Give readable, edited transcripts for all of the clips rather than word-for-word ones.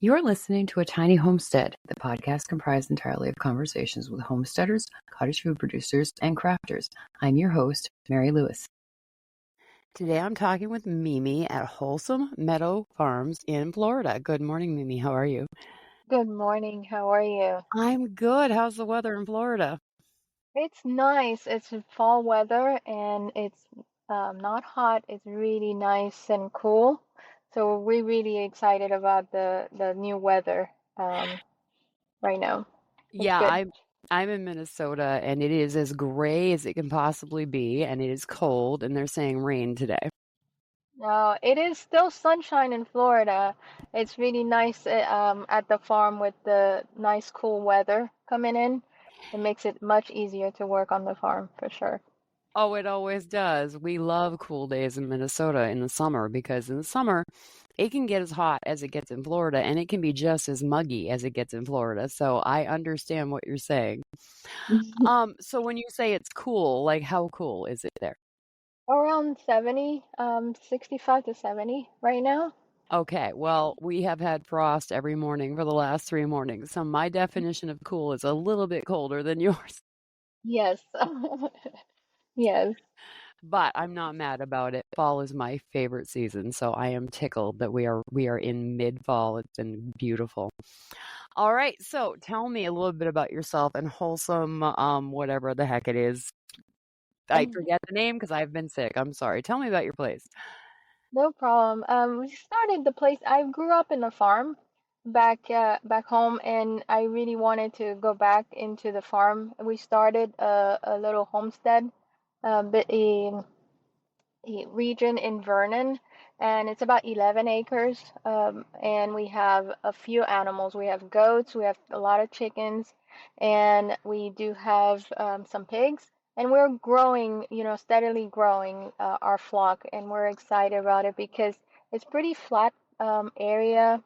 You're listening to A Tiny Homestead, the podcast comprised entirely of conversations with homesteaders, cottage food producers, and crafters. I'm your host, Mary Lewis. Today I'm talking with Mimi at Wholesome Meadow Farms in Florida. Good morning, Mimi. How are you? Good morning. How are you? I'm good. How's the weather in Florida? It's nice. It's fall weather and it's not hot. It's really nice and cool. So we're really excited about the new weather right now. It's Yeah, good. I'm in Minnesota and it is as gray as it can possibly be, and it is cold, and they're saying rain today. It is still sunshine in Florida. It's really nice at the farm with the nice cool weather coming in. It makes it much easier to work on the farm for sure. Oh, it always does. We love cool days in Minnesota in the summer because in the summer it can get as hot as it gets in Florida, and it can be just as muggy as it gets in Florida. So I understand what you're saying. So when you say it's cool, like how cool is it there? Around 70, 65 to 70 right now. Okay, well, we have had frost every morning for the last 3 mornings. So my definition of cool is a little bit colder than yours. Yes. Yes. But I'm not mad about it. Fall is my favorite season, so I am tickled that we are in mid-fall. It's been beautiful. All right, so tell me a little bit about yourself and Wholesome, whatever the heck it is. I forget the name because I've been sick. I'm sorry. Tell me about your place. No problem. We started the place. I grew up in a farm back home, and I really wanted to go back into the farm. We started a little homestead, a region in Vernon, and it's about 11 acres. And we have a few animals. We have goats, we have a lot of chickens, and we do have some pigs. And we're growing, steadily growing our flock, and we're excited about it because it's pretty flat area.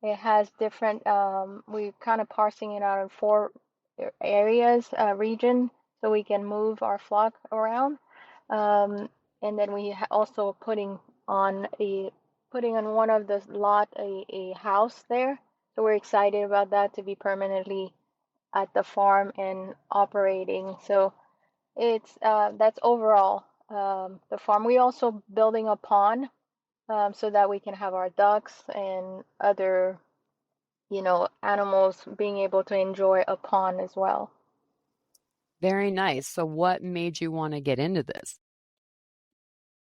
It has different, we're kind of parsing it out in four areas, region, so we can move our flock around. Um, and then we also putting on one of the lot a house there. So we're excited about that to be permanently at the farm and operating. So it's that's overall the farm. We also building a pond so that we can have our ducks and other animals being able to enjoy a pond as well. Very nice. So what made you want to get into this?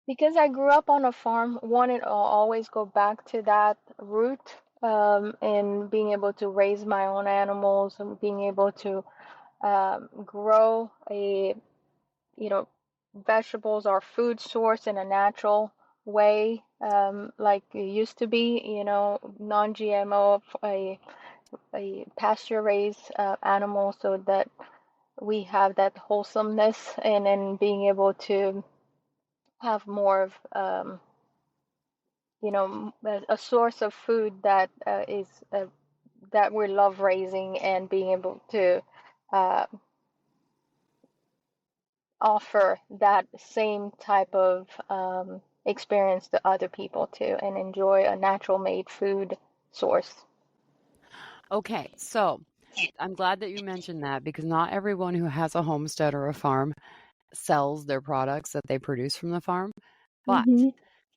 Because I grew up on a farm, wanted to always go back to that root, and being able to raise my own animals and being able to grow you know, vegetables or food source in a natural way, like it used to be, non-GMO, a pasture-raised animal, so that we have that wholesomeness, and then being able to have more of a source of food that is that we love raising and being able to uh, offer that same type of experience to other people too, and enjoy a natural made food source. Okay, so I'm glad that you mentioned that because not everyone who has a homestead or a farm sells their products that they produce from the farm. But Hmm.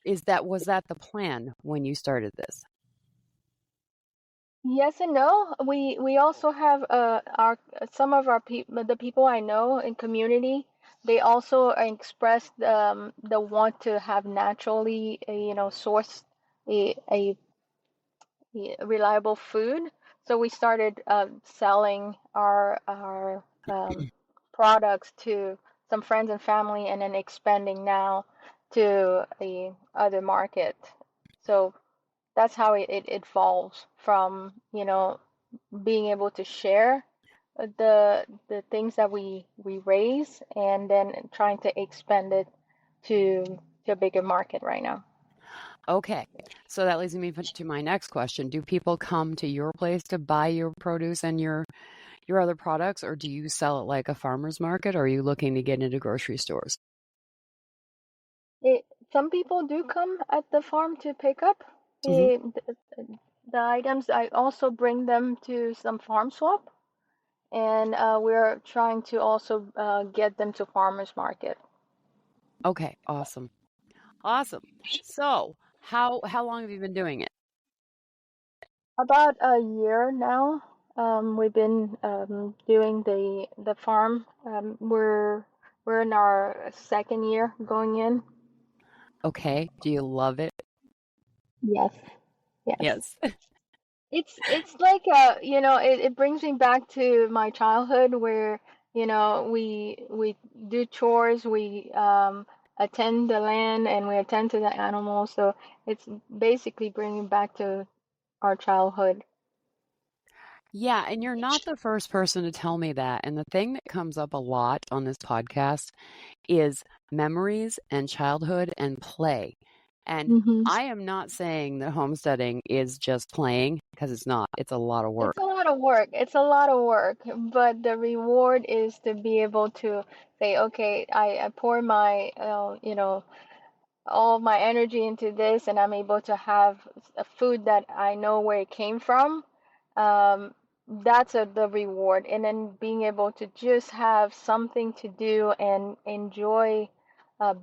was that the plan when you started this? Yes and no. We also have our some of our people, the people I know in community, they also expressed the want to have naturally, sourced a reliable food. So we started selling our products to some friends and family, and then expanding now to the other market. So that's how it evolves from, being able to share the things that we raise, and then trying to expand it to a bigger market right now. Okay, so that leads me to my next question. Do people come to your place to buy your produce and your other products, or do you sell it like a farmer's market, or are you looking to get into grocery stores? Some people do come at the farm to pick up. Hmm. The items, I also bring them to some farm swap, and we're trying to also get them to farmers market. Okay, awesome. Awesome. So, how long have you been doing it? About a year now. We've been doing the farm. We're in our second year going in. Okay. Do you love it? Yes, yes. Yes. It's like it brings me back to my childhood where we do chores, we attend the land and we attend to the animals. So it's basically bringing back to our childhood. Yeah, and you're not the first person to tell me that. And the thing that comes up a lot on this podcast is memories and childhood and play. And Hmm. I am not saying that homesteading is just playing because it's not. It's a lot of It's work. a lot of work. It's a lot of work, but the reward is to be able to say, okay, I pour my, all of my energy into this, and I'm able to have a food that I know where it came from. That's the reward. And then being able to just have something to do and enjoy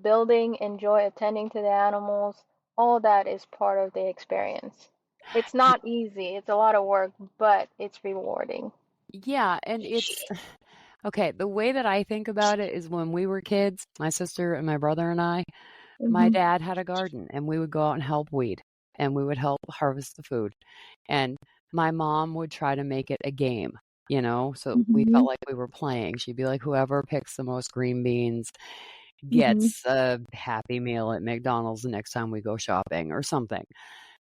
building, enjoy attending to the animals, all that is part of the experience. It's not easy, it's a lot of work, but it's rewarding. Yeah, and it's okay. The way that I think about it is when we were kids, my sister and my brother and I, my Hmm. dad had a garden and we would go out and help weed and we would help harvest the food. And my mom would try to make it a game, so we felt Hmm. like we were playing. She'd be like, whoever picks the most green beans Hmm. gets a Happy Meal at McDonald's the next time we go shopping or something.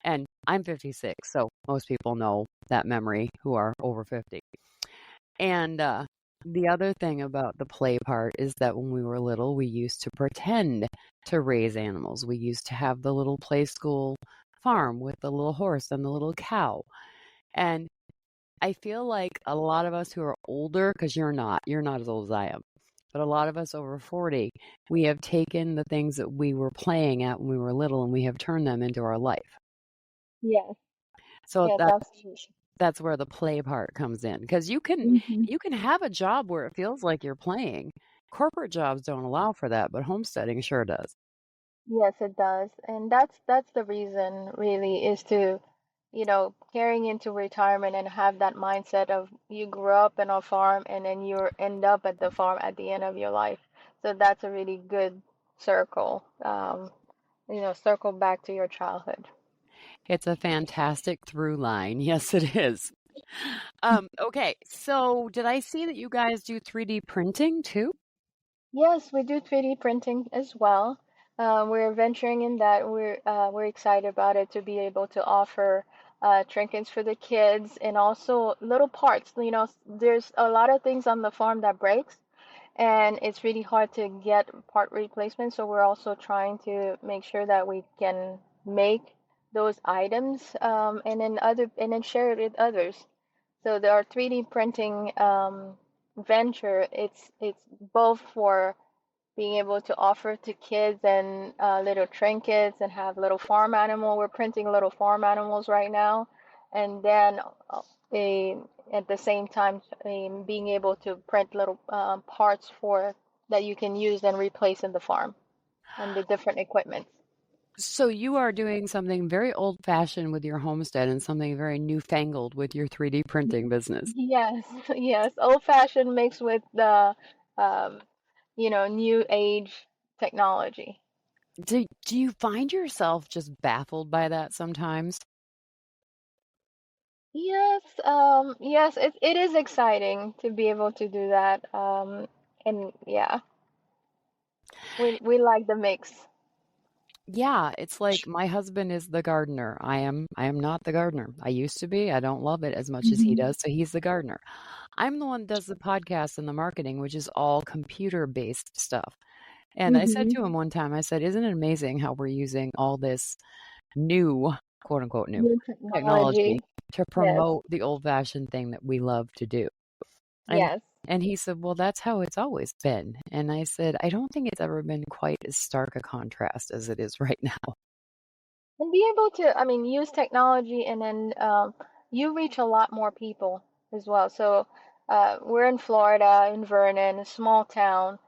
And I'm 56, so most people know that memory who are over 50. And the other thing about the play part is that when we were little, we used to pretend to raise animals. We used to have the little play school farm with the little horse and the little cow. And I feel like a lot of us who are older, because you're not as old as I am, but a lot of us over 40, we have taken the things that we were playing at when we were little and we have turned them into our life. Yes, So yes, absolutely. that's where the play part comes in because Hmm. you can have a job where it feels like you're playing. Corporate jobs don't allow for that, but homesteading sure does. Yes, it does. And that's the reason really is to, carrying into retirement and have that mindset of you grew up in a farm and then you end up at the farm at the end of your life. So that's a really good circle. Circle back to your childhood. It's a fantastic through line. Yes, it is. Okay, so did I see that you guys do 3D printing too? Yes, we do 3D printing as well. We're venturing in that. We're excited about it to be able to offer trinkets for the kids and also little parts. There's a lot of things on the farm that breaks, and it's really hard to get part replacement. So we're also trying to make sure that we can make those items and then share it with others. So our 3D printing venture, it's both for being able to offer to kids and little trinkets and have little farm animal. We're printing little farm animals right now, and then a, at the same time being able to print little parts for that you can use and replace in the farm and the different equipment. So you are doing something very old fashioned with your homestead and something very newfangled with your 3D printing business. Yes, yes, old fashioned mixed with the um, new age technology. Do you find yourself just baffled by that sometimes? Yes, yes, it is exciting to be able to do that. And yeah, we like the mix. Yeah, it's like my husband is the gardener. I am not the gardener. I used to be. I don't love it as much as he Hmm. does, so he's the gardener. I'm the one that does the podcast and the marketing, which is all computer-based stuff. And I said Hmm. to him one time, I said, "Isn't it amazing how we're using all this new, quote unquote new New technology technology. to Yes, promote the old-fashioned thing that we love to do?" And yes. and he said, "Well, that's how it's always been." And I said, "I don't think it's ever been quite as stark a contrast as it is right now." And be able to, I mean, use technology, and then you reach a lot more people as well. So we're in Florida, in Vernon, a small town.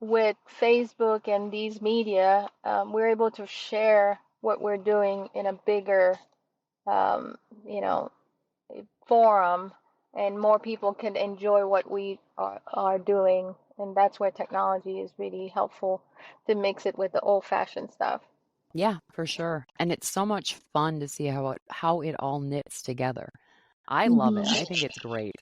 With Facebook and these media, we're able to share what we're doing in a bigger, um, you know, forum, and more people can enjoy what we are doing. And that's where technology is really helpful to mix it with the old-fashioned stuff. Yeah, for sure. And it's so much fun to see how it all knits together. I love it. I Hmm. think it's great.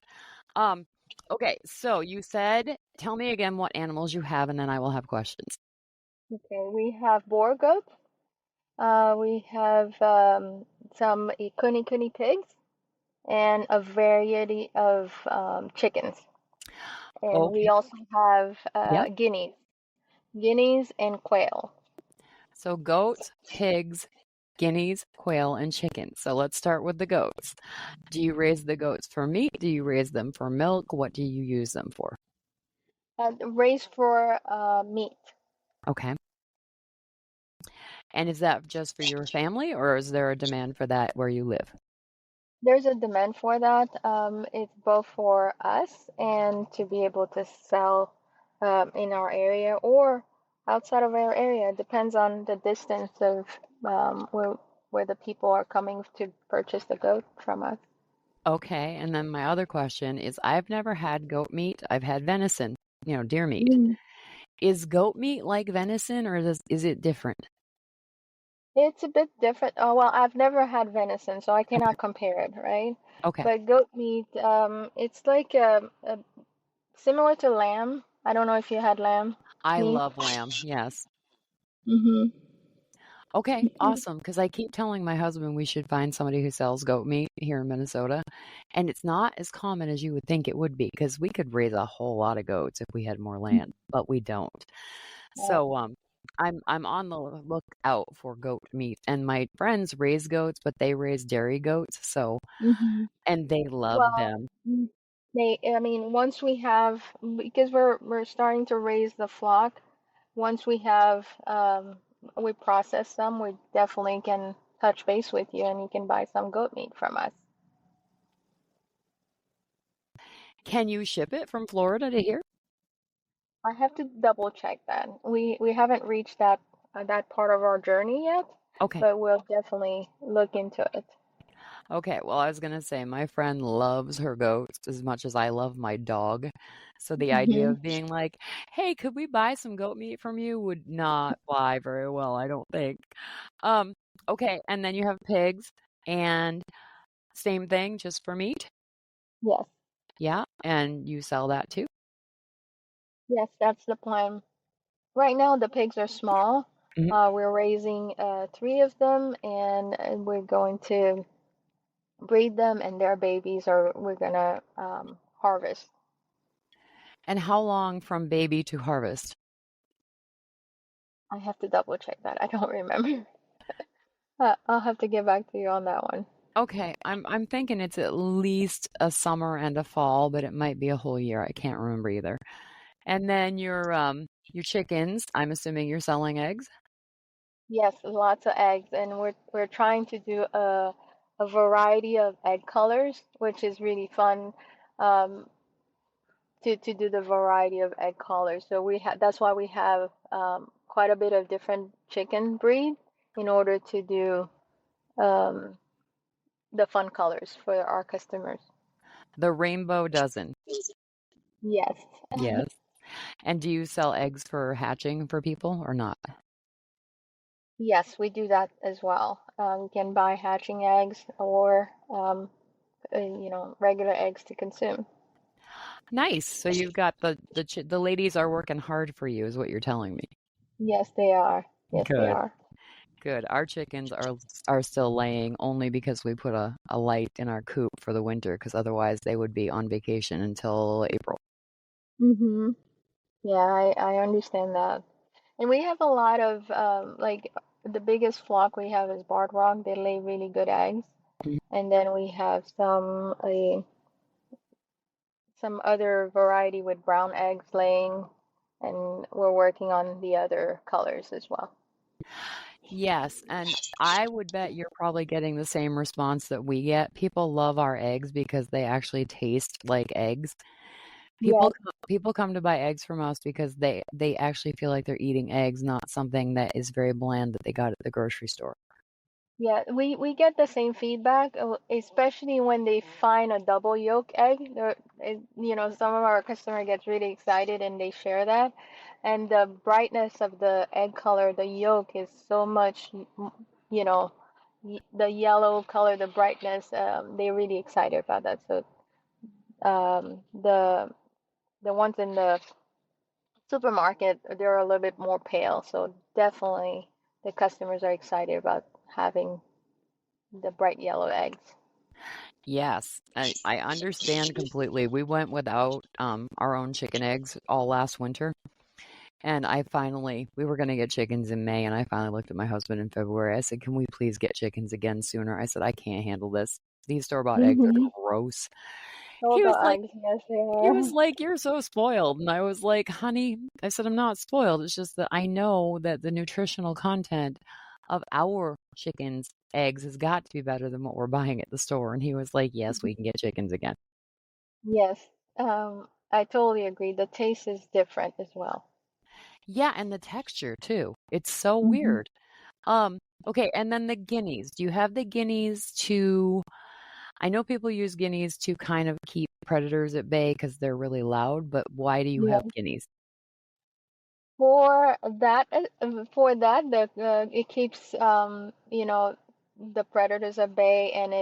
Um, okay, so you said, tell me again what animals you have, and then I will have questions. Okay, we have boar goats. We have some kuni pigs and a variety of chickens. And we Okay. also have Yep. guineas and quail. So goats, pigs, guineas, quail, and chickens. So let's start with the goats. Do you raise the goats for meat? Do you raise them for milk? What do you use them for? Raised for meat. Okay. And is that just for your family, or is there a demand for that where you live? There's a demand for that. It's both for us and to be able to sell in our area or outside of our area. It depends on the distance of where the people are coming to purchase the goat from us. Okay. And then my other question is I've never had goat meat. I've had venison, deer meat. Mm. Is goat meat like venison, or is it different? It's a bit different. Oh, well, I've never had venison, so I Okay. cannot compare it, right? Okay. But goat meat, it's like similar to lamb. I don't know if you had lamb I meat. love lamb. Yes. Mm-hmm. Okay, awesome. Because I keep telling my husband we should find somebody who sells goat meat here in Minnesota. And it's not as common as you would think it would be because we could raise a whole lot of goats if we had more land, but we don't. So I'm on the lookout for goat meat. And my friends raise goats, but they raise dairy goats, so Mm-hmm. and they love Well, them. mm, I mean, once we have, because we're starting to raise the flock, once we process them, we definitely can touch base with you, and you can buy some goat meat from us. Can you ship it from Florida to here? I have to double check that. We haven't reached that part of our journey yet, Okay. but we'll definitely look into it. Okay, well, I was gonna say my friend loves her goats as much as I love my dog. So the idea Hmm. of being like, "Hey, could we buy some goat meat from you?" would not fly very well, I don't think. Um, okay, and then you have pigs and same thing, just for meat? Yes, Yeah, and you sell that too? yes, that's the plan. Right now, the pigs are small. Mhm. We're raising three of them, and we're going to breed them, and their babies are we're gonna harvest. And how long from baby to harvest? I have to double check that. I don't remember. I'll have to get back to you on that one. Okay, I'm thinking it's at least a summer and a fall, but it might be a whole year. I can't remember either. And then your chickens, I'm assuming you're selling eggs? Yes, lots of eggs, and we're trying to do a variety of egg colors, which is really fun um, to do the variety of egg colors. So we have that's why we have quite a bit of different chicken breed in order to do um, the fun colors for our customers. The rainbow dozen. Yes. Yes. And do you sell eggs for hatching for people or not? Yes, we do that as well. You can buy hatching eggs or regular eggs to consume. Nice. So you've got the ladies are working hard for you is what you're telling me. Yes, they are. Yes, they Good. are. Good. Our chickens are still laying only because we put a light in our coop for the winter because otherwise they would be on vacation until April. Mm-hmm. Yeah, I understand that. And we have a lot of like the biggest flock we have is barred rock. They lay really good eggs. Mhm. And then we have some other variety with brown eggs laying, and we're working on the other colors as well. Yes, and I would bet you're probably getting the same response that we get. People love our eggs because they actually taste like eggs. Yes. People come to buy eggs from us because they actually feel like they're eating eggs, not something that is very bland that they got at the grocery store. Yeah, we get the same feedback, especially when they find a double yolk egg. Some of our customer gets really excited and they share that, and the brightness of the egg color, the yolk is so much, you know, the yellow color, the brightness. They're really excited about that. So the ones in the supermarket, they're a little bit more pale. So definitely the customers are excited about having the bright yellow eggs. Yes, I understand completely. We went without our own chicken eggs all last winter. And we were going to get chickens in May, and I finally looked at my husband in February. I said, "Can we please get chickens again sooner?" I said, "I can't handle this. These store-bought eggs are Mm-hmm. gross." All He the was like, eggs, yes, they he are. was like, "You're so spoiled." And I was like, "Honey," I said, "I'm not spoiled. It's just that I know that the nutritional content of our chickens' eggs has got to be better than what we're buying at the store." And he was like, "Yes, we can get chickens again." Yes, I totally agree. The taste is different as well. Yeah, and the texture too. It's so Hmm. weird. Um, okay, and then the guineas. Do you have the guineas to I know people use guineas to kind of keep predators at bay because they're really loud, but why do you have Yeah. guineas? For that, it keeps the predators at bay, and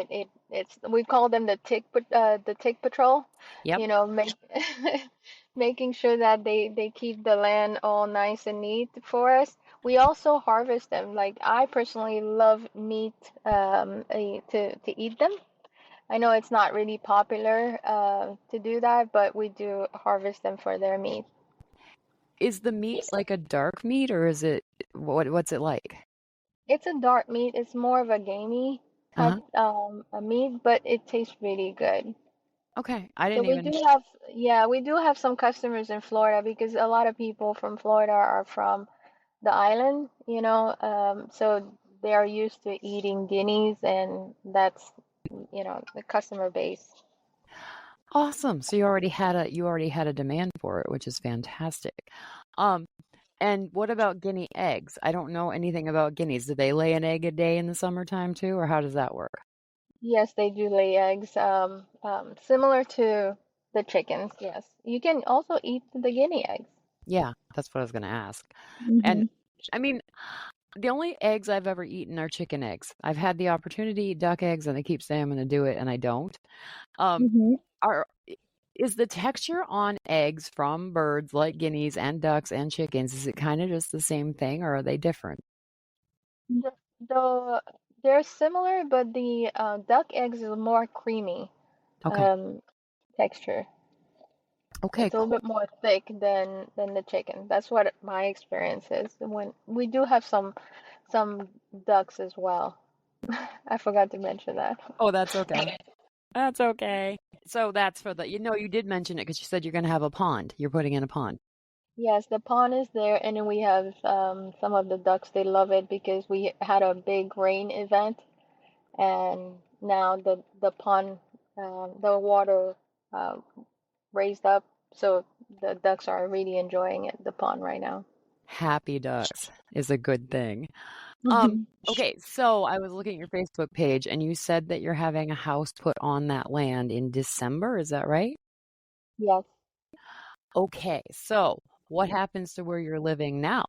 it's we call them the tick patrol. Yep. Make making sure that they keep the land all nice and neat for us. We also harvest them. Like I personally love meat to eat them. I know it's not really popular to do that, but we do harvest them for their meat. Is the meat like a dark meat or is it what's it like? It's a dark meat. It's more of a gamey type Uh-huh. a meat, but it tastes really good. Okay. I So didn't we even do have, yeah, we do have some customers in Florida because a lot of people from Florida are from the island, so they are used to eating guineas, and that's, the customer base. Awesome. So you already had a demand for it, which is fantastic. Um, and what about guinea eggs? I don't know anything about guineas. Do they lay an egg a day in the summertime too, or how does that work? Yes, they do lay eggs, similar to the chickens. Yes, you can also eat the guinea eggs. Yeah, that's what I was going to ask. And Hmm. I mean, the only eggs I've ever eaten are chicken eggs. I've had the opportunity to eat duck eggs, and I keep saying I'm going to do it, and I don't. Um, Hmm. are is the texture on eggs from birds like guineas and ducks and chickens, is it kind of just the same thing, or are they different? The they're similar, but the duck eggs is more creamy Okay. um, texture. Okay, It's a little bit more thick than the chicken. That's what my experience is. When we do have some ducks as well. I forgot to mention that. oh, that's okay. That's okay. So that's for the, you did mention it because you said you're going to have a pond. You're putting in a pond. Yes, the pond is there, and then we have some of the ducks. They love it because we had a big rain event, and now the pond, the water uh, raised up, so the ducks are really enjoying it, the pond right now. Happy ducks is a good thing. Um, Hmm. okay, so I was looking at your Facebook page and you said that you're having a house put on that land in December. Is that right? Yes. Okay, so what happens to where you're living now?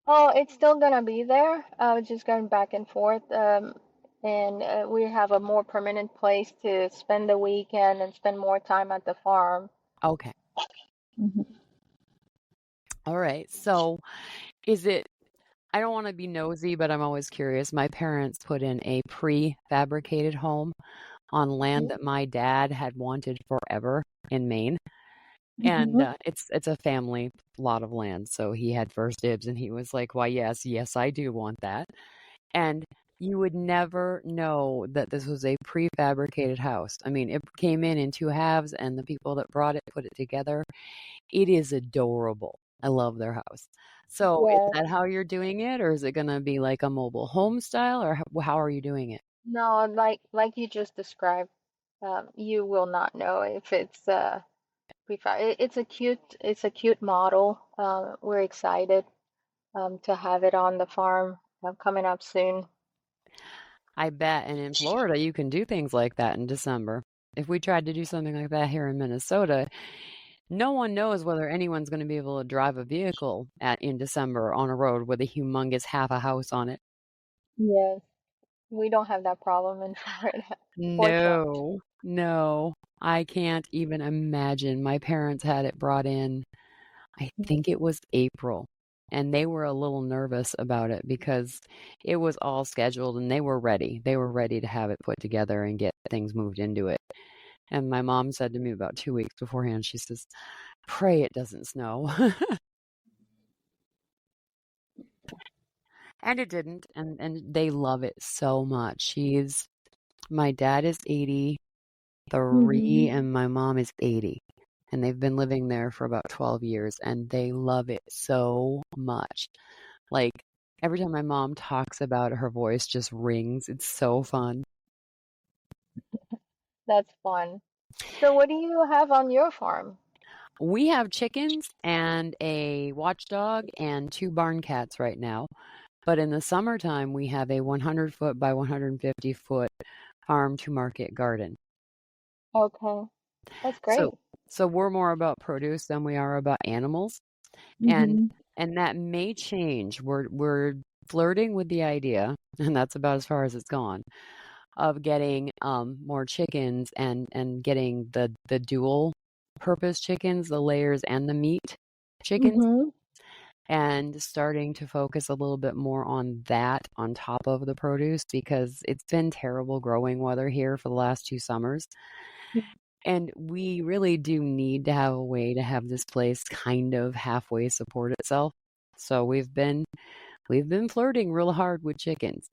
Oh, it's still gonna be there. Just going back and forth. And we have a more permanent place to spend the weekend and spend more time at the farm. Okay. Hmm. All right. So is it, I don't want to be nosy, but I'm always curious. My parents put in a prefabricated home on land that my dad had wanted forever in Maine. And Hmm. it's a family lot of land. So he had first dibs and he was like, "Why, yes, yes, I do want that." And you would never know that this was a prefabricated house. I mean, it came in two halves, and the people that brought it put it together. It is adorable. I love their house. So is Yeah. that how you're doing it, or is it gonna be like a mobile home style, or how are you doing it? No, like you just described, you will not know if it's it's a cute model. We're excited to have it on the farm coming up soon. I bet. And in Florida, you can do things like that in December. If we tried to do something like that here in Minnesota, no one knows whether anyone's going to be able to drive a vehicle in December on a road with a humongous half a house on it. Yes, we don't have that problem in Florida, fortunately. No, no, I can't even imagine. My parents had it brought in, I think it was April, and they were a little nervous about it because it was all scheduled and they were ready. They were ready to have it put together and get things moved into it. And my mom said to me about 2 weeks beforehand, she says, "Pray it doesn't snow." And it didn't, and they love it so much. She's My dad is 83 Mm-hmm. and my mom is 80. And they've been living there for about 12 years and they love it so much. Like every time my mom talks about it, her voice just rings. It's so fun. That's fun. So what do you have on your farm? We have chickens and a watchdog and two barn cats right now. But in the summertime, we have a 100-foot by 150-foot farm to market garden. Okay, that's So, great. so we're more about produce than we are about animals, and Mm-hmm. and that may change. We're flirting with the idea, and that's about as far as it's gone, of getting more chickens and getting the dual purpose chickens, the layers and the meat chickens, Mm-hmm. and starting to focus a little bit more on that on top of the produce because it's been terrible growing weather here for the last 2 summers. And we really do need to have a way to have this place kind of halfway support itself. So we've been flirting real hard with chickens.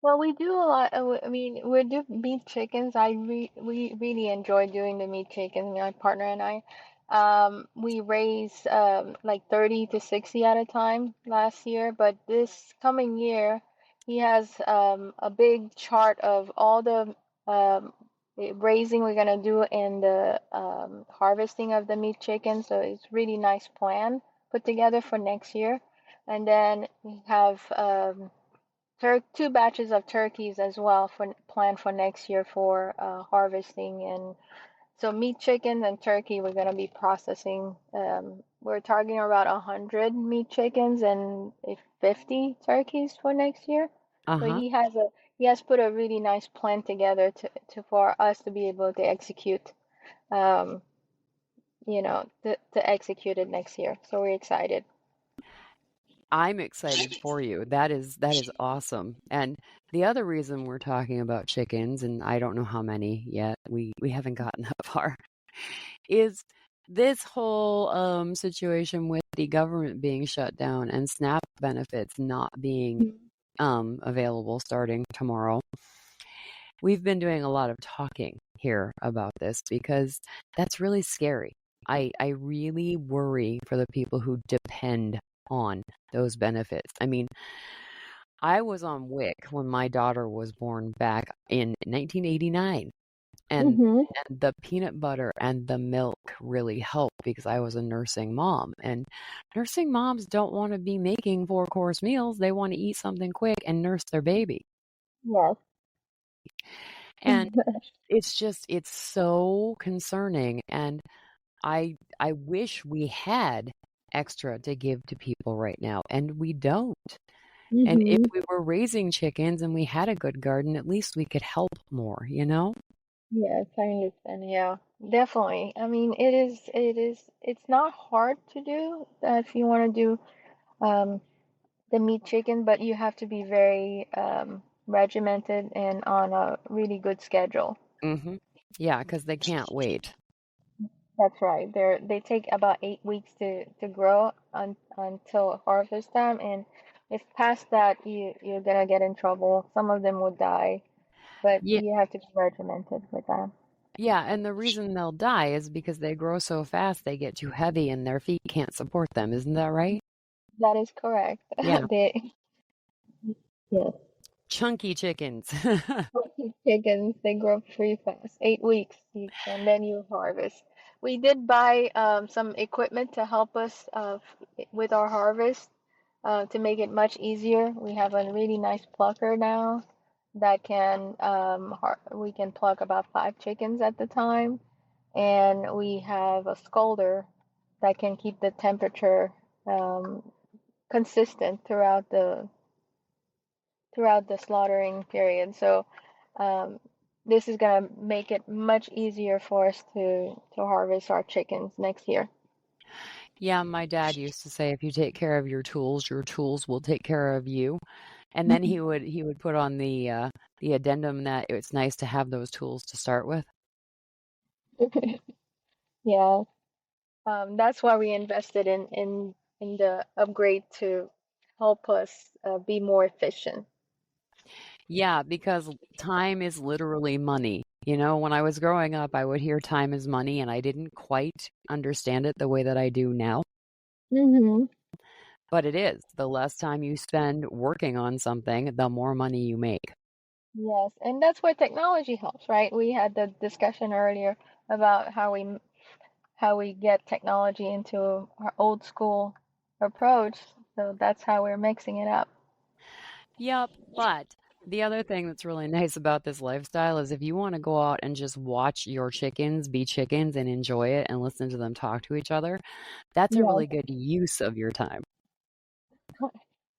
Well, we do a lot. I mean, we do meat chickens. We really enjoy doing the meat chickens. My partner and I, we raised like 30 to 60 at a time last year. But this coming year, he has a big chart of all the raising we're gonna do and the harvesting of the meat chicken. So it's really nice plan put together for next year. And then we have two batches of turkeys as well for planned for next year for harvesting. And so meat chickens and turkey we're going to be processing. We're targeting about 100 meat chickens and 50 turkeys for next year. So Uh-huh. he has put a really nice plan together to for us to be able to execute, um, to execute it next year. So we're excited. I'm excited for you. That is awesome. And the other reason we're talking about chickens, and I don't know how many yet, we haven't gotten that far, is this whole situation with the government being shut down and SNAP benefits not being available starting tomorrow. We've been doing a lot of talking here about this because that's really scary. I really worry for the people who depend on those benefits. I mean, I was on WIC when my daughter was born back in 1989, and Mm-hmm. and the peanut butter and the milk really helped because I was a nursing mom, and nursing moms don't want to be making four-course meals. They want to eat something quick and nurse their baby. Yes. And it's so concerning, and I wish we had extra to give to people right now, and we don't. And if Mm-hmm. we were raising chickens and we had a good garden, at least we could help more, you know? Yes, I understand. Yeah, definitely. I mean, it's not hard to do if you want to do um, the meat chicken, but you have to be very regimented and on a really good schedule. Mhm. Yeah, because they can't wait. That's right. They take about 8 weeks to grow until harvest time, and if past that, you're gonna get in trouble. Some of them would die, but Yeah, you have to be regimented with that. Yeah, and the reason they'll die is because they grow so fast they get too heavy and their feet can't support them. Isn't that right? That is correct. Yeah. They, yes. Chunky chickens. Chickens, they grow up pretty fast. 8 weeks, and then you harvest. We did buy some equipment to help us with our harvest to make it much easier. We have a really nice plucker now that can we can pluck about 5 chickens at the time, and we have a scalder that can keep the temperature um, consistent throughout the slaughtering period. So um, this is gonna make it much easier for us to harvest our chickens next year. Yeah, my dad used to say if you take care of your tools will take care of you. And then he would put on the addendum that it's nice to have those tools to start with. Yeah, that's why we invested in the upgrade to help us be more efficient. Yeah, because time is literally money. You know, when I was growing up, I would hear time is money, and I didn't quite understand it the way that I do now. Hmm. But it is. The less time you spend working on something, the more money you make. Yes, and that's where technology helps, right? We had the discussion earlier about how we get technology into our old school approach. So that's how we're mixing it up. Yep, but the other thing that's really nice about this lifestyle is if you want to go out and just watch your chickens be chickens and enjoy it and listen to them talk to each other, that's a Yes. really good use of your time.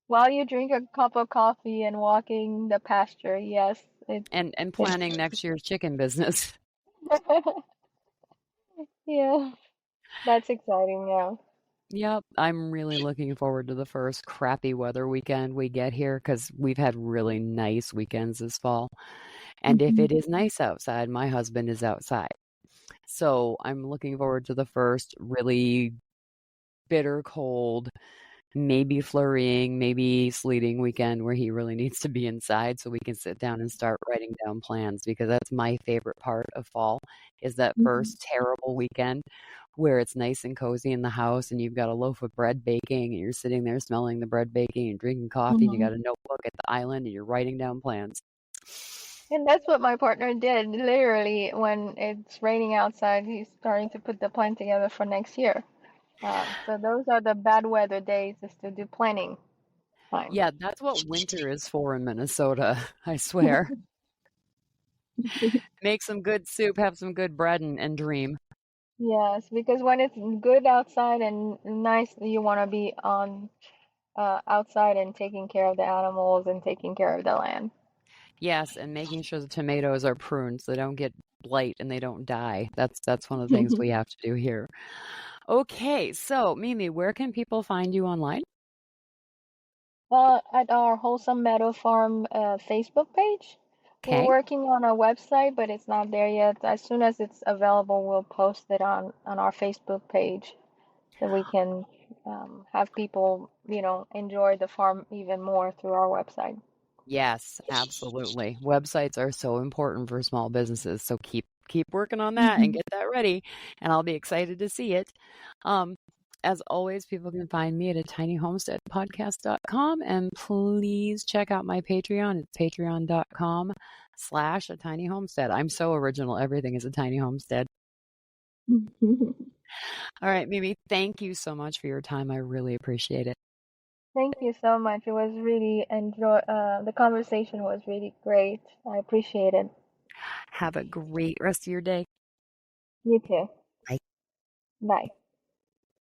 While you drink a cup of coffee and walking the pasture, yes, And it's planning next year's chicken business. yeah, that's exciting. Yeah. Yep, I'm really looking forward to the first crappy weather weekend we get here because we've had really nice weekends this fall. And if Mhm. it is nice outside, my husband is outside. So I'm looking forward to the first really bitter cold, maybe flurrying, maybe sleeting weekend where he really needs to be inside so we can sit down and start writing down plans because that's my favorite part of fall is that Mhm. first terrible weekend where it's nice and cozy in the house and you've got a loaf of bread baking and you're sitting there smelling the bread baking and drinking coffee and you Mhm. got a notebook at the island and you're writing down plans. And that's what my partner did. Literally, when it's raining outside, he's starting to put the plan together for next year. So those are the bad weather days, is to do planning time. Yeah, that's what winter is for in Minnesota, I swear. Make some good soup, have some good bread, and dream. Yes, because when it's good outside and nice, you want to be on outside and taking care of the animals and taking care of the land. Yes, and making sure the tomatoes are pruned so they don't get blight and they don't die. That's one of the things we have to do here. Okay, so Mimi, where can people find you online? At our Wholesome Meadow Farm Facebook page. We're Okay. working on a website, but it's not there yet. As soon as it's available, we'll post it on our Facebook page so we can have people, enjoy the farm even more through our website. Yes, absolutely. Websites are so important for small businesses, so keep working on that and Mhm. get that ready, and I'll be excited to see it. Um, as always, people can find me at a tinyhomesteadpodcast.com and please check out my Patreon. It's patreon.com/a tiny homestead. I'm so original. Everything is a tiny homestead. All right, Mimi, thank you so much for your time. I really appreciate it. Thank you so much. It was really the conversation was really great. I appreciate it. Have a great rest of your day. You too. Bye. Bye.